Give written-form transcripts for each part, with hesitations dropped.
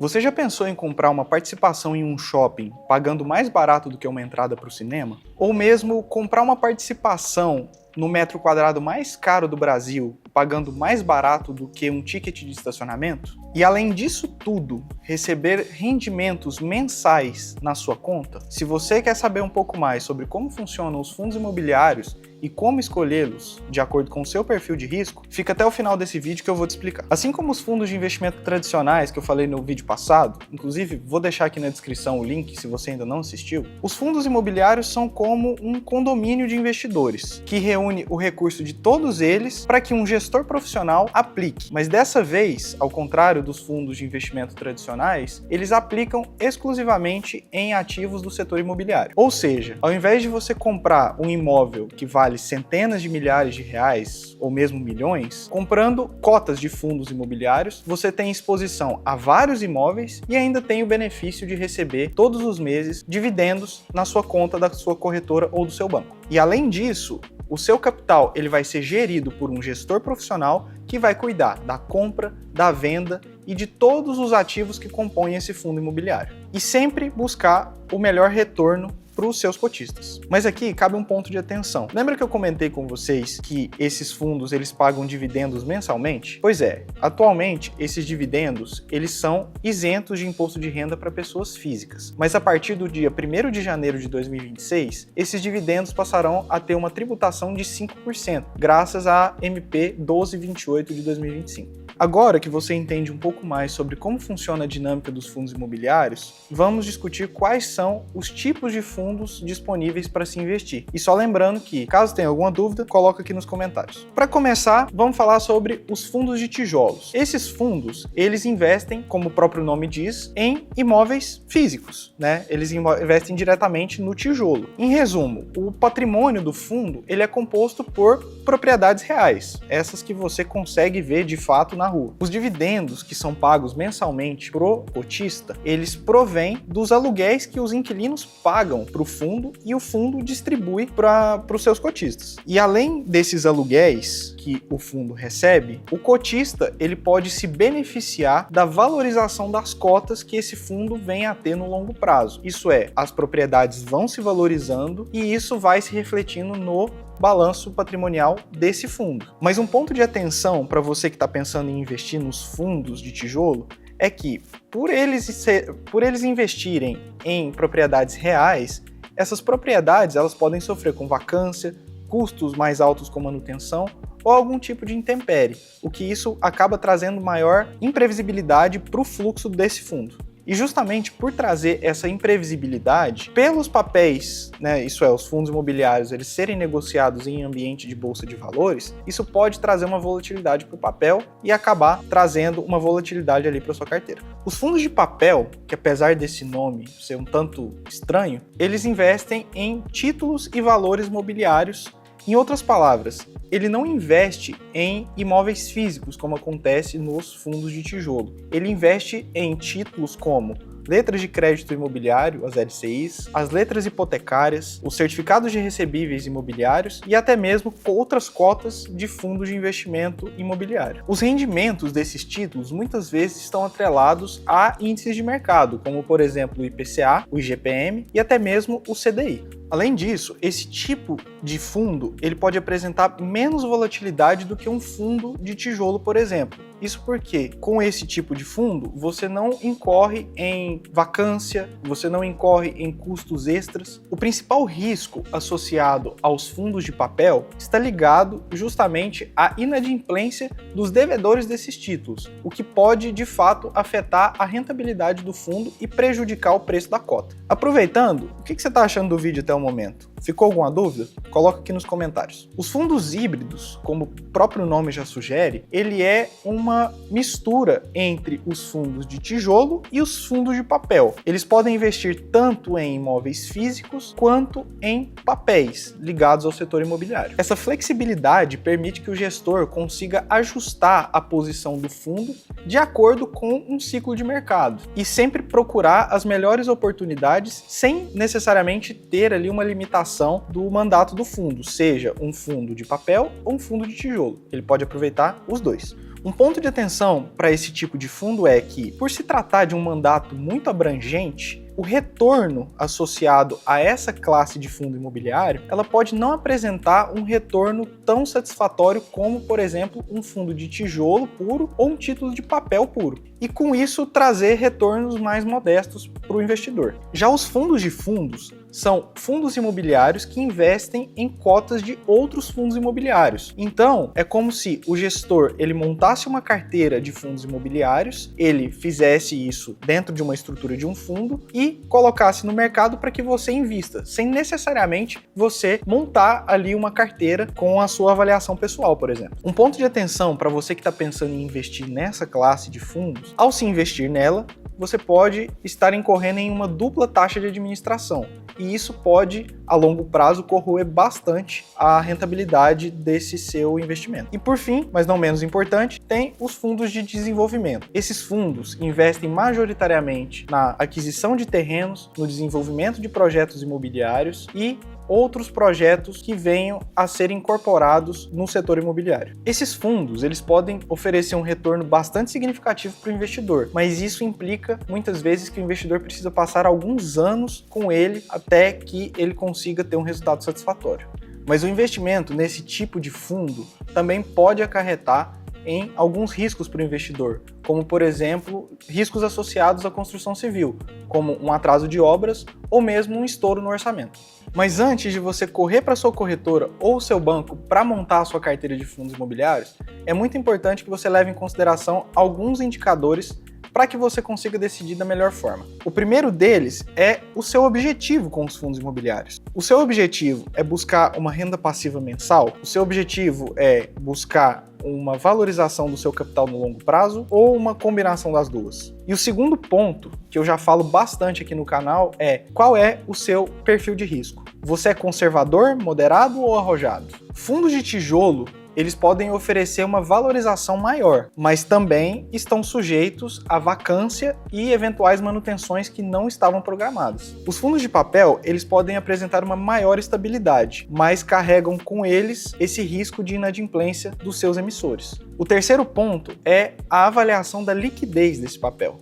Você já pensou em comprar uma participação em um shopping pagando mais barato do que uma entrada para o cinema? Ou mesmo comprar uma participação no metro quadrado mais caro do Brasil, pagando mais barato do que um ticket de estacionamento? E além disso tudo, receber rendimentos mensais na sua conta? Se você quer saber um pouco mais sobre como funcionam os fundos imobiliários e como escolhê-los de acordo com o seu perfil de risco, fica até o final desse vídeo que eu vou te explicar. Assim como os fundos de investimento tradicionais que eu falei no vídeo passado, inclusive vou deixar aqui na descrição o link se você ainda não assistiu, os fundos imobiliários são como um condomínio de investidores, que reúne o recurso de todos eles para que um gestor profissional aplique. Mas dessa vez, ao contrário dos fundos de investimento tradicionais, eles aplicam exclusivamente em ativos do setor imobiliário. Ou seja, ao invés de você comprar um imóvel que vale centenas de milhares de reais ou mesmo milhões, comprando cotas de fundos imobiliários, você tem exposição a vários imóveis e ainda tem o benefício de receber todos os meses dividendos na sua conta da sua corretora ou do seu banco. E além disso, o seu capital ele vai ser gerido por um gestor profissional que vai cuidar da compra, da venda e de todos os ativos que compõem esse fundo imobiliário. E sempre buscar o melhor retorno para os seus cotistas. Mas aqui cabe um ponto de atenção. Lembra que eu comentei com vocês que esses fundos eles pagam dividendos mensalmente? Pois é, atualmente esses dividendos eles são isentos de imposto de renda para pessoas físicas. Mas a partir do dia 1º de janeiro de 2026, esses dividendos passarão a ter uma tributação de 5%, graças à MP 1228 de 2025. Agora que você entende um pouco mais sobre como funciona a dinâmica dos fundos imobiliários, vamos discutir quais são os tipos de fundos disponíveis para se investir. E só lembrando que, caso tenha alguma dúvida, coloca aqui nos comentários. Para começar, vamos falar sobre os fundos de tijolos. Esses fundos, eles investem, como o próprio nome diz, em imóveis físicos, né? Eles investem diretamente no tijolo. Em resumo, o patrimônio do fundo, ele é composto por propriedades reais, essas que você consegue ver de fato na rua. Os dividendos que são pagos mensalmente pro cotista, eles provêm dos aluguéis que os inquilinos pagam para o fundo e o fundo distribui para os seus cotistas. E além desses aluguéis que o fundo recebe, o cotista ele pode se beneficiar da valorização das cotas que esse fundo vem a ter no longo prazo. Isso é, as propriedades vão se valorizando e isso vai se refletindo no balanço patrimonial desse fundo. Mas um ponto de atenção para você que está pensando em investir nos fundos de tijolo é que, por eles investirem em propriedades reais, essas propriedades elas podem sofrer com vacância, custos mais altos com manutenção ou algum tipo de intempérie, o que isso acaba trazendo maior imprevisibilidade para o fluxo desse fundo. E justamente por trazer essa imprevisibilidade, pelos papéis, né, isso é, os fundos imobiliários, eles serem negociados em ambiente de bolsa de valores, isso pode trazer uma volatilidade para o papel e acabar trazendo uma volatilidade ali para sua carteira. Os fundos de papel, que apesar desse nome ser um tanto estranho, eles investem em títulos e valores mobiliários. Em outras palavras, ele não investe em imóveis físicos, como acontece nos fundos de tijolo. Ele investe em títulos como letras de crédito imobiliário, as LCIs, as letras hipotecárias, os certificados de recebíveis imobiliários e até mesmo outras cotas de fundos de investimento imobiliário. Os rendimentos desses títulos muitas vezes estão atrelados a índices de mercado, como por exemplo o IPCA, o IGPM e até mesmo o CDI. Além disso, esse tipo de fundo ele pode apresentar menos volatilidade do que um fundo de tijolo, por exemplo. Isso porque, com esse tipo de fundo, você não incorre em vacância, você não incorre em custos extras. O principal risco associado aos fundos de papel está ligado justamente à inadimplência dos devedores desses títulos, o que pode, de fato, afetar a rentabilidade do fundo e prejudicar o preço da cota. Aproveitando, o que você está achando do vídeo até o momento? Ficou alguma dúvida? Coloca aqui nos comentários. Os fundos híbridos, como o próprio nome já sugere, ele é uma mistura entre os fundos de tijolo e os fundos de papel. Eles podem investir tanto em imóveis físicos quanto em papéis ligados ao setor imobiliário. Essa flexibilidade permite que o gestor consiga ajustar a posição do fundo de acordo com um ciclo de mercado e sempre procurar as melhores oportunidades sem necessariamente ter ali uma limitação do mandato do fundo, seja um fundo de papel ou um fundo de tijolo. Ele pode aproveitar os dois. Um ponto de atenção para esse tipo de fundo é que, por se tratar de um mandato muito abrangente, o retorno associado a essa classe de fundo imobiliário, ela pode não apresentar um retorno tão satisfatório como, por exemplo, um fundo de tijolo puro ou um título de papel puro. E com isso trazer retornos mais modestos para o investidor. Já os fundos de fundos são fundos imobiliários que investem em cotas de outros fundos imobiliários. Então, é como se o gestor ele montasse uma carteira de fundos imobiliários, ele fizesse isso dentro de uma estrutura de um fundo e colocasse no mercado para que você invista, sem necessariamente você montar ali uma carteira com a sua avaliação pessoal, por exemplo. Um ponto de atenção para você que está pensando em investir nessa classe de fundos, ao se investir nela, você pode estar incorrendo em uma dupla taxa de administração. E isso pode, a longo prazo, corroer bastante a rentabilidade desse seu investimento. E por fim, mas não menos importante, tem os fundos de desenvolvimento. Esses fundos investem majoritariamente na aquisição de terrenos, no desenvolvimento de projetos imobiliários e outros projetos que venham a ser incorporados no setor imobiliário. Esses fundos, eles podem oferecer um retorno bastante significativo para o investidor, mas isso implica muitas vezes que o investidor precisa passar alguns anos com ele até que ele consiga ter um resultado satisfatório. Mas o investimento nesse tipo de fundo também pode acarretar em alguns riscos para o investidor, como, por exemplo, riscos associados à construção civil, como um atraso de obras ou mesmo um estouro no orçamento. Mas antes de você correr para sua corretora ou seu banco para montar a sua carteira de fundos imobiliários, é muito importante que você leve em consideração alguns indicadores para que você consiga decidir da melhor forma. O primeiro deles é o seu objetivo com os fundos imobiliários. O seu objetivo é buscar uma renda passiva mensal? O seu objetivo é buscar uma valorização do seu capital no longo prazo ou uma combinação das duas? E o segundo ponto, que eu já falo bastante aqui no canal, é qual é o seu perfil de risco? Você é conservador, moderado ou arrojado? Fundos de tijolo, eles podem oferecer uma valorização maior, mas também estão sujeitos à vacância e eventuais manutenções que não estavam programadas. Os fundos de papel, eles podem apresentar uma maior estabilidade, mas carregam com eles esse risco de inadimplência dos seus emissores. O terceiro ponto é a avaliação da liquidez desse papel.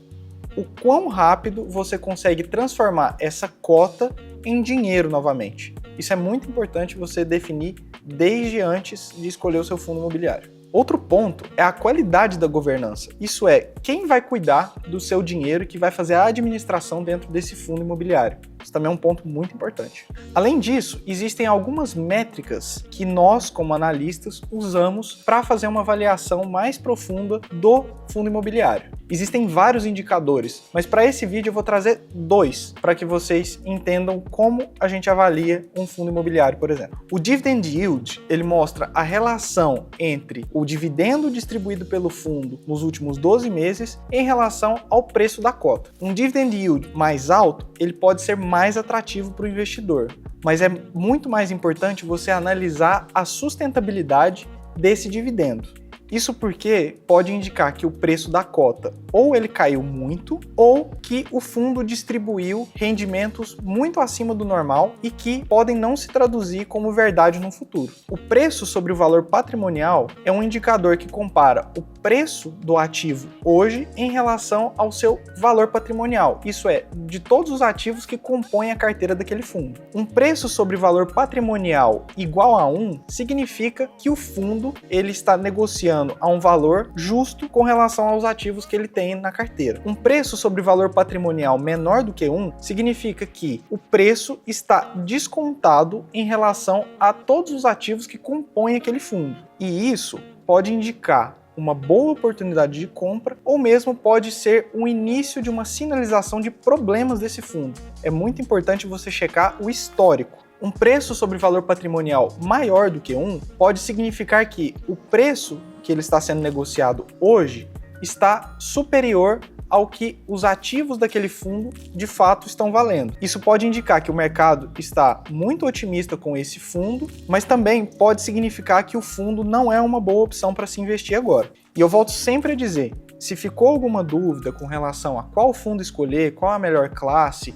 O quão rápido você consegue transformar essa cota em dinheiro novamente. Isso é muito importante você definir desde antes de escolher o seu fundo imobiliário. Outro ponto é a qualidade da governança. Isso é, quem vai cuidar do seu dinheiro e que vai fazer a administração dentro desse fundo imobiliário. Isso também é um ponto muito importante. Além disso, existem algumas métricas que nós, como analistas, usamos para fazer uma avaliação mais profunda do fundo imobiliário. Existem vários indicadores, mas para esse vídeo eu vou trazer dois para que vocês entendam como a gente avalia um fundo imobiliário, por exemplo. O Dividend Yield, ele mostra a relação entre o dividendo distribuído pelo fundo nos últimos 12 meses em relação ao preço da cota. Um Dividend Yield mais alto, ele pode ser mais atrativo para o investidor, mas é muito mais importante você analisar a sustentabilidade desse dividendo. Isso porque pode indicar que o preço da cota ou ele caiu muito ou que o fundo distribuiu rendimentos muito acima do normal e que podem não se traduzir como verdade no futuro. O preço sobre o valor patrimonial é um indicador que compara o preço do ativo hoje em relação ao seu valor patrimonial, isso é, de todos os ativos que compõem a carteira daquele fundo. Um preço sobre valor patrimonial igual a 1 significa que o fundo ele está negociando a um valor justo com relação aos ativos que ele tem na carteira. Um preço sobre valor patrimonial menor do que 1 significa que o preço está descontado em relação a todos os ativos que compõem aquele fundo. E isso pode indicar uma boa oportunidade de compra ou mesmo pode ser o início de uma sinalização de problemas desse fundo. É muito importante você checar o histórico. Um preço sobre valor patrimonial maior do que 1 pode significar que o preço que ele está sendo negociado hoje está superior ao que os ativos daquele fundo de fato estão valendo. Isso pode indicar que o mercado está muito otimista com esse fundo, mas também pode significar que o fundo não é uma boa opção para se investir agora. E eu volto sempre a dizer, se ficou alguma dúvida com relação a qual fundo escolher, qual a melhor classe,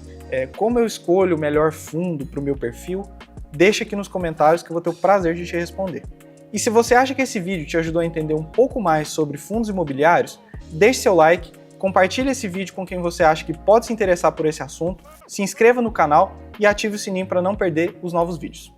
como eu escolho o melhor fundo para o meu perfil, deixa aqui nos comentários que eu vou ter o prazer de te responder. E se você acha que esse vídeo te ajudou a entender um pouco mais sobre fundos imobiliários, deixe seu like, compartilhe esse vídeo com quem você acha que pode se interessar por esse assunto, se inscreva no canal e ative o sininho para não perder os novos vídeos.